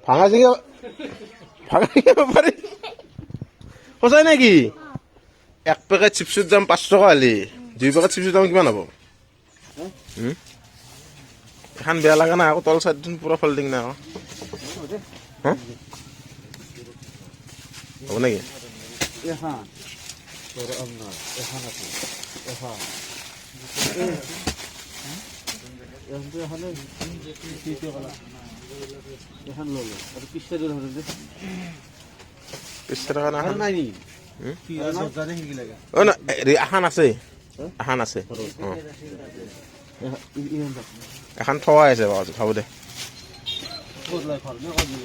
ভাঙা চিঙে পাৰি সঁচাই নেকি? এক পেকেট চিপছৰ দাম 5 টকা হ'লে 2 পেকেট চিপছৰ দাম কিমান হ'ব? এখন বেয়া লগা নাই আকৌ তল চাইড পুৰা ফল্ডিং নাই আকৌ হ'ব নেকি? এখন আছে এখন থোৱা আছে বাৰু খাব দে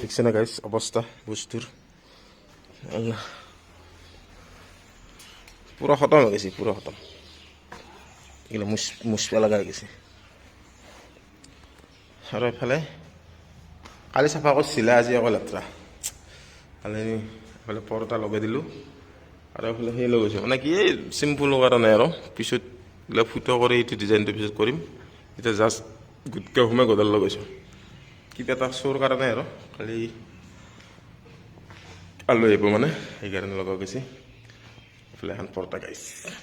ঠিকছে না গাইছ অৱস্থা বস্তুৰ পুৰা খতম হৈ গৈছে পুৰা খতম এইগিলা মুচপা লগা হৈ গৈছে আৰু এইফালে কালি চাফা কৰিছিলে আজি আকৌ লেতেৰা কালি এইফালে পৰতা লগাই দিলোঁ আৰু এইফালে সেই লৈ গৈছোঁ মানে কি এই চিম্পুলৰ কাৰণে আৰু পিছত এইবিলাক ফুটো কৰি এইটো ডিজাইনটো পিছত কৰিম এতিয়া জাষ্ট গোটকে সোমাই গদাল লৈ গৈছোঁ কিবা এটা শ্ব'ৰ কাৰণে আৰু খালি আলু আহিব মানে সেইকাৰণে লগা গৈছে এইফালে এখন পৰতা গাইছ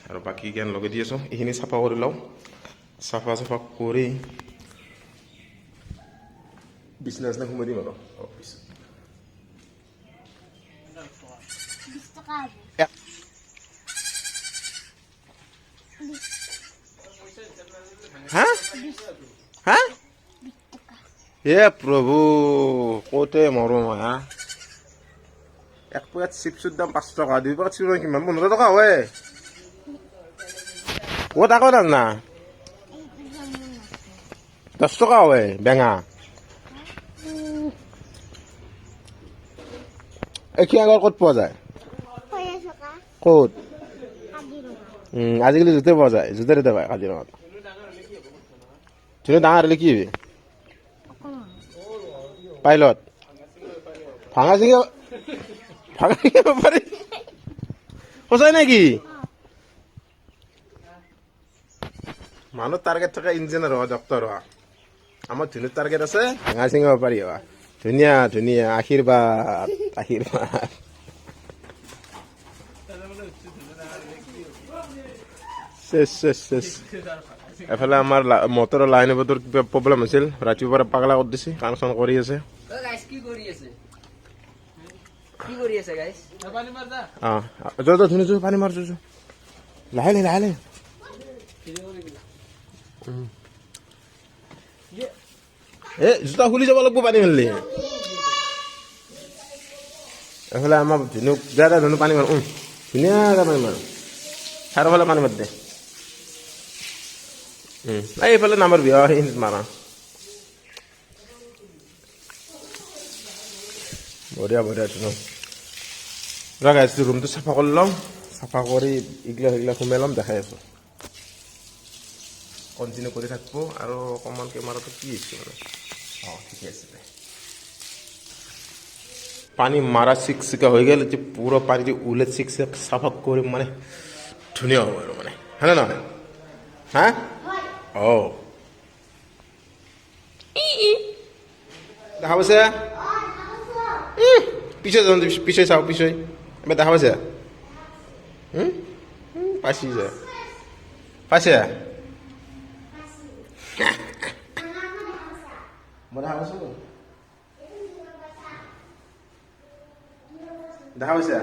আৰু বাকী জ্ঞান লগাই দি আছোঁ এইখিনি চাফা কৰি লওঁ চাফা কৰি বিজনেছ সোমাই দিম আৰু হা হা এ প্ৰভু কতে মৰম হা এক পেকেট চিপছৰ দাম 5 টকা 2 পেকেট চিপছৰ কিমান 15 টকা হয় ক'ত আকৌ দাম না 10 টকা হয় বেঙা এইখিনি আগৰ ক'ত পোৱা যায় ক'ত আজিকালি জোতে পোৱা যায় জোতে পায় কাজিৰঙাত তুমি ডাঙৰ হ'লে কি হ'বি পাইলট ভাঙা চিঙে পাৰি সঁচাই নেকি মানুহ টাৰ্গেট থকা ইঞ্জিনিয়াৰ হোৱা ডক্টৰ হোৱা আমাৰ ধুনুৰ টাৰ্গেট আছে ভাঙা চিঙিব পাৰি হোৱা ধুনীয়া ধুনীয়া আশীৰ্বাদ চেচ এফালে আমাৰ মটৰৰ লাইন বতৰ কিবা প্ৰব্লেম হৈছিল ৰাতিপুৱাৰ পাগলা কৰি দিছে কানেকশ্যন কৰি আছে ধুনীয়া পানী মাৰছো লাহে জোতা খুলি যাব লাগিব পানী মাৰিলে এফালে আমাৰ ধুনুক ধুনু পানী মাৰ ধুনীয়াকৈ পানী মাৰ চাৰিওফালে পানী মাৰ দে এইফালে নামাৰ বিয়া মাৰা বঢ়িয়া ধুনু গাইছোঁ ৰুমটো চাফা কৰি লওঁ চাফা কৰি এইগিলা সোমাই ল'ম দেখাই আছোঁ কণ্টিনিউ কৰি থাকিব আৰু অকণমান কেমেৰাটো কি হৈছে মানে ঠিকে আছে পানী মাৰা চিকা হৈ গ'ল যে পুৰো পানী যে উলে চিকচিক চাফা কৰি মানে ধুনীয়া হ'ব আৰু মানে হয়নে নহয় হা দেখা পাইছে পিছে চাওঁ পিছে এবাৰ দেখা পাইছে পাইছে মই দেখা পাইছোঁ দেখা পাইছে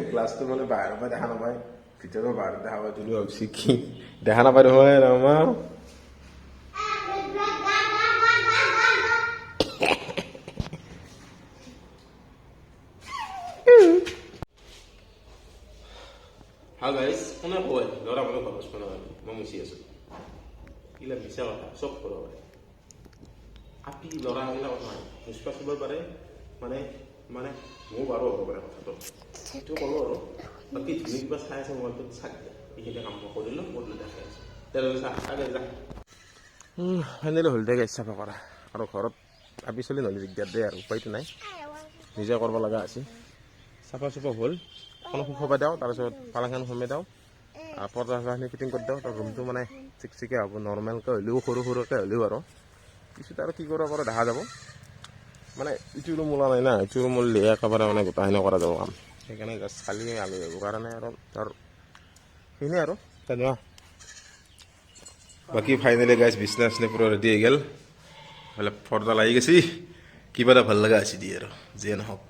গ্লাছটো মানে বাহিৰৰ পৰা দেখা নাপায় ভিতৰৰ বাহিৰত দেখা পায় তুমি ভাবিছে কি দেখা নাপায় নহয় ৰামা হা গাইজ কোনে কয় ল'ৰা মানুহ ভাবছ মই মুচি আছোঁ এইগিলা মিছা কথা চব কৰা হয় আপি ল'ৰা এইগিলা কথা নাই মুচপা চুব পাৰে মানে মানে মোৰ বাৰু হ'ব পাৰে কথাটো সেইটো ক'লোঁ আৰু বাকী ধুনীয়া কিবা চাই আছে মোবাইলটোত চাক এইখিনি কাম মই কৰিলোঁ কৰিলোঁ দেখাই আছোঁ তেনেহ'লে চাহ যা সেনেকৈ হ'ল দে গাইজ চাফা কৰা আৰু ঘৰত আপি চলি নহ'লে দিগদাৰ দে আৰু উপায়টো নাই নিজে কৰিব লগা আছে চাফা চুফা হ'ল অকণ শুকাব দিওঁ তাৰপিছত পালাংখন সোমাই দিওঁ পৰ্দা চৰ্দাখিনি ফিটিং কৰি দিওঁ, তো ৰুমটো মানে চিকচিকে হ'ব, নৰ্মেলকৈ হ'লেও সৰু সৰুকৈ হ'লেও আৰু পিছত আৰু কি কৰিব পাৰোঁ দেখা যাব। মানে ইটো ৰুম ওলোৱা নাই না, ইটো ৰুম ওলালে একেবাৰে মানে গোটাখিনি কৰা যাব কাম, সেইকাৰণে জাষ্ট খালি আলু যাব কাৰণে আৰু ধৰ সেইখিনি আৰু তেনেকুৱা। বাকী ফাইনেলি গাইজ বিচনা চিচনা পুৰা ৰেডি হৈ গ'ল, এইফালে পৰ্দা লাগি গৈছে, কিবা এটা ভাল লগা আছে দিয়ে আৰু যিয়ে নহওক।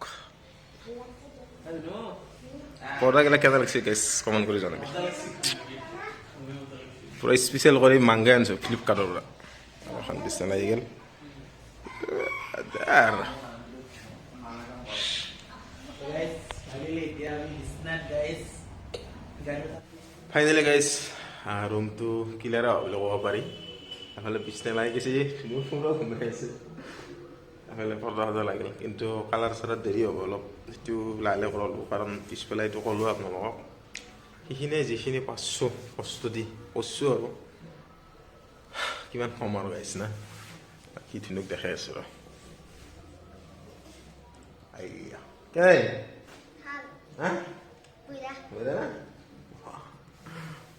পৰ্দাগিলা কেনে লাগিছে গাইজ কমেণ্ট কৰি জনাবি। পুৰা স্পেচিয়েল কৰি মাংগাই আনিছোঁ ফ্লিপকাৰ্টৰ পৰা, এখন বিচনা লাগি গ'ল। ফাইনেলি গাইজ ৰুমটো ক্লিয়াৰ বুলি ক'ব পাৰি। এফালে বিচনা লাগি গৈছে, ঘুমাইছে, এফালে পৰ্দা সৰ্দা লাগিল, কিন্তু কালাৰ চালাৰ দেৰি হ'ব অলপ, সেইটো লাহে লাহে কৰালোঁ, কাৰণ পিছফালে এইটো ক'লোঁ আপোনালোকক। সেইখিনিয়ে যিখিনি পাৰছোঁ কষ্ট দি কৰিছোঁ আৰু কিমান কম আৰু গাইছ না, কি ধুনীয়াক দেখাই আছোঁ ৰ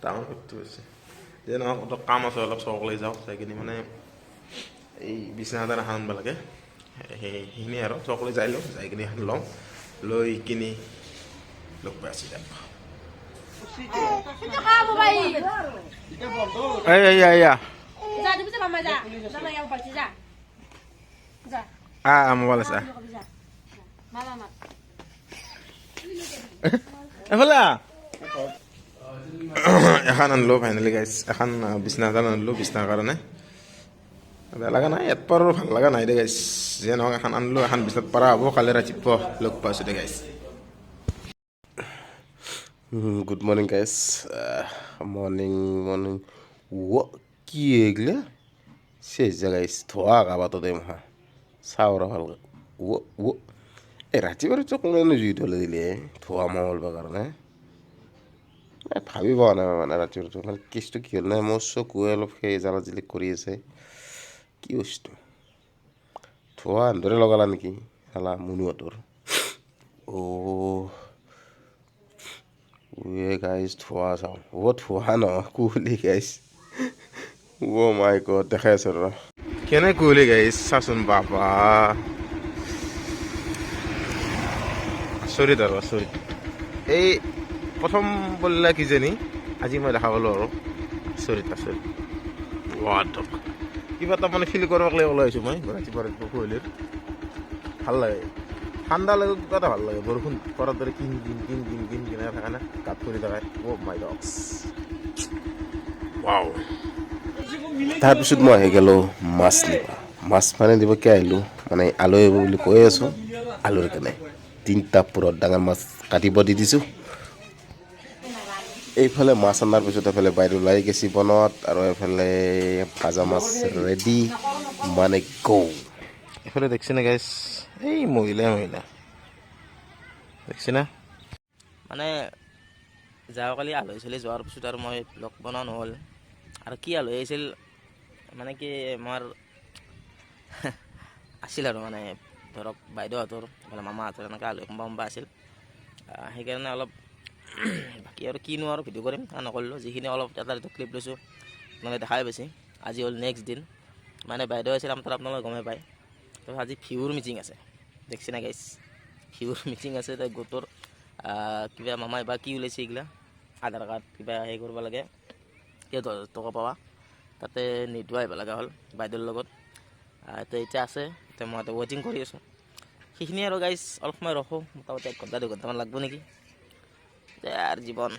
ডাঙৰ ফটো হৈছে যে নহওক, অলপ কাম আছে, অলপ চক লৈ যাওঁ, চাই কিনি মানে এই বিচনা এটা আনিব লাগে, সেইখিনিয়ে আৰু চক লৈ যাই লওঁ, যাই কিনি এখন লওঁ, লৈ কিনি লগ পাই আছোঁ যাম। মোবাইল আছে এফালে এখন আনিলোঁ ফাইনেলি গাইজ, এখন বিচনা এটা আনিলোঁ বিচনাৰ কাৰণে, বেয়া লগা নাই, ইয়াত পৰা ভাল লগা নাই দে গাইজ, যে নহওক এখন আনিলোঁ, এখন বিচনাত পৰা হ'ব, কালি ৰাতিপুৱা লগ পাইছোঁ দে guys. Good morning guys, morning morning কি এগিলা শেষ গাইজ, ধোৱা গাবাতো দে মহা চাউৰা ভাল এই ৰাতিপুৱা কোনেনো জুই ধলে দিলে ধোৱা মাৰিবৰ কাৰণে, ভাবি পোৱা নাই মানে ৰাতিপুৱা মানে কেছটো কি হ'ল নাই, মোৰ চকুৱে অলপ সেই জালা জিলিক কৰি আছে, কি বস্তু ধোৱা এন্দৰে লগালা নেকি চালা মুনুহঁতৰ। গাইজ ধোৱা চাওঁ, ধোৱা নহয় কুঁৱলী গাইজ, মাই গড দেখাই আছে ৰ কেনে কুঁৱলী গাইজ চাচোন, বাবা আচৰিত আৰু আচৰিত। এই প্ৰথম বললা কিজানি আজি মই দেখা পালোঁ আৰু আচৰিত আচৰিত, কিবা এটা মানে ফিল কৰিব লৈ ওলাই আহিছোঁ মই ৰাতিপুৱা ৰাতিপুৱা কুঁৱলীৰ, ভাল লাগে, ঠাণ্ডা লাগে, কিবা এটা ভাল লাগে, বৰষুণ পৰাৰ দৰে কিন কিন কিন কিন কিন কিনে থাকে না, গাত কৰি থাকে, মাই ডগছ ৱাও। তাৰপিছত মই আহি গ'লোঁ মাছ নিবা, মাছ মানে দিবকৈ আহিলোঁ, মানে আলহী আহিব বুলি কৈ আছোঁ, আলুৰ কাৰণে 3টা পুৰত ডাঙৰ মাছ কাটিব দি দিছোঁ। এইফালে মাছ অনাৰ পিছত এইফালে বাইদেউ ওলাই গৈছে বনত, আৰু এইফালে ভাজা মাছ ৰেডি মানে গৌ। এইফালে দেখছি না গাইছ, এই মহিলা দেখছি না, মানে যোৱাকালি আলহী চালহী যোৱাৰ পিছত আৰু মই ব্লগ বনোৱা নহ'ল, আৰু কি আলহী আহিছিল মানে কি আমাৰ আছিল আৰু মানে ধৰক বাইদেউহঁতৰ মামাহঁতৰ এনেকৈ আলহী কোনোবা আছিল, সেইকাৰণে অলপ বাকী আৰু কিনো আৰু ভিডিঅ' কৰিম নকৰিলোঁ, যিখিনি অলপ এটা ক্লিপ লৈছোঁ মানে দেখাই পাইছে। আজি হ'ল নেক্সট দিন, মানে বাইদেউ আছিল আপোনালোকে গমেই পায়, তো আজি ভিউৰ মিটিং আছে, দেখছি না গাইছ, ভিউৰ মিটিং আছে, তাই গোটৰ কিবা মামাই বা কি ওলাইছে এইগিলা, আধাৰ কাৰ্ড কিবা হেৰি কৰিব লাগে, 10,000 টকা পাৱা, তাতে নিদোৱা আহিব লগা হ'ল বাইদেউৰ লগত, তো এতিয়া আছে, তো মই এতিয়া ৱেইটিং কৰি আছোঁ, সেইখিনি আৰু গাইছ, অলপ সময় ৰখোঁ, মোটামুটি 1 ঘণ্টা 2 ঘণ্টামান লাগব নেকি, আৰু জীৱন